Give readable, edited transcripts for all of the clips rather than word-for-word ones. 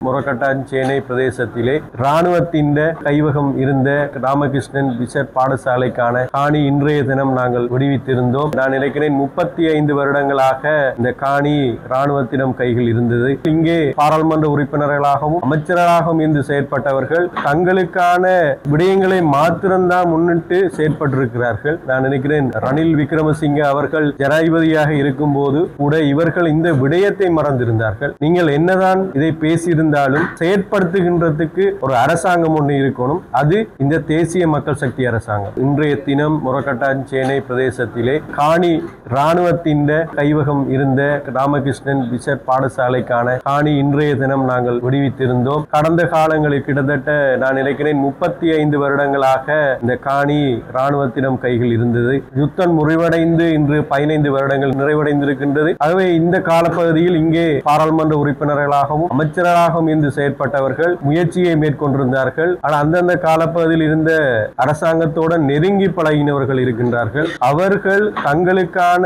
முரக்கட்டாஞ்சேனை பிரதேசத்திலே இராணுவத்தின் கைவகம் இருந்த ராமகிருஷ்ணன் பிஷப் பாடசாலைக்கான காணி இன்றைய தினம் நாங்கள் விடுவித்திருந்தோம். நான் நினைக்கிறேன் 35 வருடங்களாக இந்த காணி இராணுவத்திடம் கைகள் இருந்தது. இங்கே பாராளுமன்ற உறுப்பினர்களாகவும் அமைச்சர்களாகவும் இருந்து செயற்பட்டவர்கள் தங்களுக்கான விடயங்களை மாத்திரம்தான் முன்னிட்டு செயற்பட்டிருக்கிறார்கள். நான் நினைக்கிறேன் ரணில் விக்ரமசிங்க அவர்கள் ஜனாதிபதியாக இருக்கும் போது கூட இவர்கள் இந்த விடயத்தை மறந்திருந்தார்கள். நீங்கள் என்னதான் இதை பேசியிருந்தாலும் செயற்படுத்துகின்றதுக்கு ஒரு அரசாங்கம் ஒன்று இருக்கணும். அது இந்த தேசிய மக்கள் சக்தி அரசாங்கம். இன்றைய தினம் முரக்கட்டாஞ்சேனை பிரதேசத்திலே காணி இராணுவத்தின் கைவகம் இருந்த ராமகிருஷ்ணன் பிஷப் பாடசாலைக்கான காணி இன்றைய தினம் நாங்கள் விடுவித்திருந்தோம். கடந்த காலங்களில் கிட்டத்தட்ட நான் நினைக்கிறேன் 35 வருடங்களாக இந்த காணி இராணுவத்திடம் கைகள் இருந்தது. யுத்தம் முறிவடைந்து இன்று 15 வருடங்கள் நிறைவடைந்திருக்கின்றது. ஆகவே இந்த காலப்பகுதியில் இங்கே பாராளுமன்ற உறுப்பினர்களாகவும் அமைச்சர்களாகவும் இருந்து செயற்பட்டவர்கள் முயற்சியை மேற்கொண்டிருந்தார்கள். ஆனால் அந்தந்த காலப்பகுதியில் இருந்த அரசாங்கத்தோட நெருங்கி பழகினவர்கள் இருக்கின்றார்கள். அவர்கள் தங்களுக்கான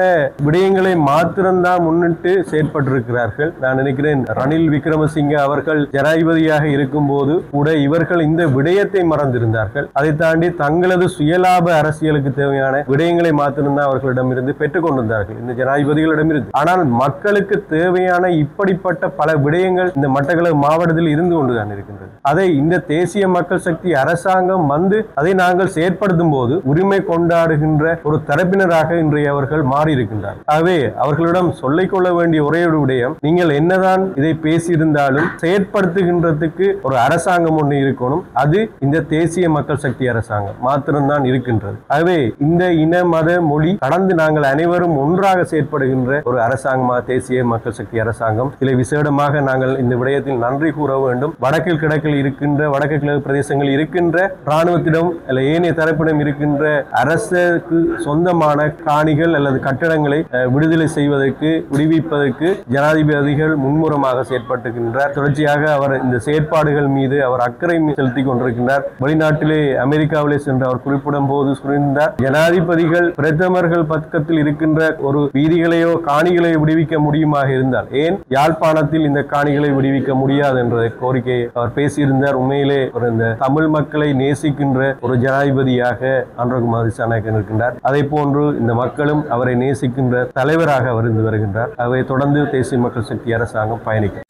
விடயங்களை மாத்திரம்தான் முன்னிட்டு செயற்பட்டிருக்கிறார்கள். நான் நினைக்கிறேன் ரணில் விக்ரமசிங்க அவர்கள் ஜனாதிபதியாக இருக்கும் போது கூட இவர்கள் இந்த விடயத்தை மறந்திருந்தார்கள். அதை தாண்டி தங்களது சுயலாப அரசியலுக்கு தேவையான விடயங்களை மாத்திரம்தான் அவர்களிடமிருந்து பெற்றுக் கொண்டிருந்தார்கள் இந்த ஜனாதிபதிகளிடமிருந்து. ஆனால் மக்களுக்கு தேவையான இப்படிப்பட்ட பல விடயங்கள் இந்த மட்டக்களப்பு மாவட்டத்தில் இருந்து கொண்டுதான் இருக்கின்றது. அதை இந்த தேசிய மக்கள் சக்தி அரசாங்கம் வந்து அதை நாங்கள் செயற்படுத்தும் போது உரிமை கொண்டாடுகின்ற ஒரு தரப்பினராக இன்றைய அவர்கள் மாறி இருக்கின்றார். ஆகவே அவர்களிடம் சொல்லிக் கொள்ள வேண்டிய ஒரே ஒரு விடயம், நீங்கள் என்னதான் இதை பேசியிருந்தாலும் செயற்படுத்துகின்றதுக்கு ஒரு அரசாங்கம் ஒன்று இருக்கணும். அது இந்த தேசிய மக்கள் சக்தி அரசாங்கம் மாத்திரம்தான் இருக்கின்றது. ஆகவே இந்த இன மத மொழி கடந்து நாங்கள் அனைவரும் ஒன்றாக செயற்படுகின்ற ஒரு அரசாங்கமாக தேசிய மக்கள் சக்தி அரசாங்கம். இதில் விசேடமாக நாங்கள் இந்த விடயத்தில் நன்றி கூற வேண்டும். வடக்கில் கிழக்கில் இருக்கின்ற வடக்கு கிழக்கு பிரதேசங்களில் இருக்கின்ற இராணுவத்திடம் அல்ல ஏனைய தரப்பிடம் இருக்கின்ற அரசுக்கு சொந்தமான காணிகள் அல்லது கட்டடங்களை விடுதலை செய்வதற்கு விடுவிப்பதற்கு ஜனாதிபதிகள் முன்முறமாக செயற்பட்டுகின்றார். தொடர்ச்சியாக அவர் இந்த செயற்பாடுகள் மீது அவர் அக்கறை செலுத்திக் கொண்டிருக்கின்றார். வெளிநாட்டிலே அமெரிக்காவிலே சென்று அவர் குறிப்பிடும் போது சொல்கின்றார், ஜனாதிபதிகள் பிரதமர்கள் பக்கத்தில் இருக்கின்ற ஒரு வீதிகளையோ காணிகளை விடுவிக்க முடியுமாக இருந்தால் ஏன் யாழ்ப்பாணத்தில் இந்த காணிகளை விடுவிக்க முடியாது என்ற கோரிக்கையை அவர் பேசியிருந்தார். உண்மையிலே இந்த தமிழ் மக்களை நேசிக்கின்ற ஒரு ஜனாதிபதியாக அன்றகுமார் திசாநாயக்க இருக்கின்றார். அதை போன்று இந்த மக்களும் அவரை நேசிக்கின்ற தலைவராக அவர் இருந்து வருகின்றார். அவை தொடர்ந்து தேசிய மக்கள் சக்தி அரசாங்கம் பயணிக்கும்.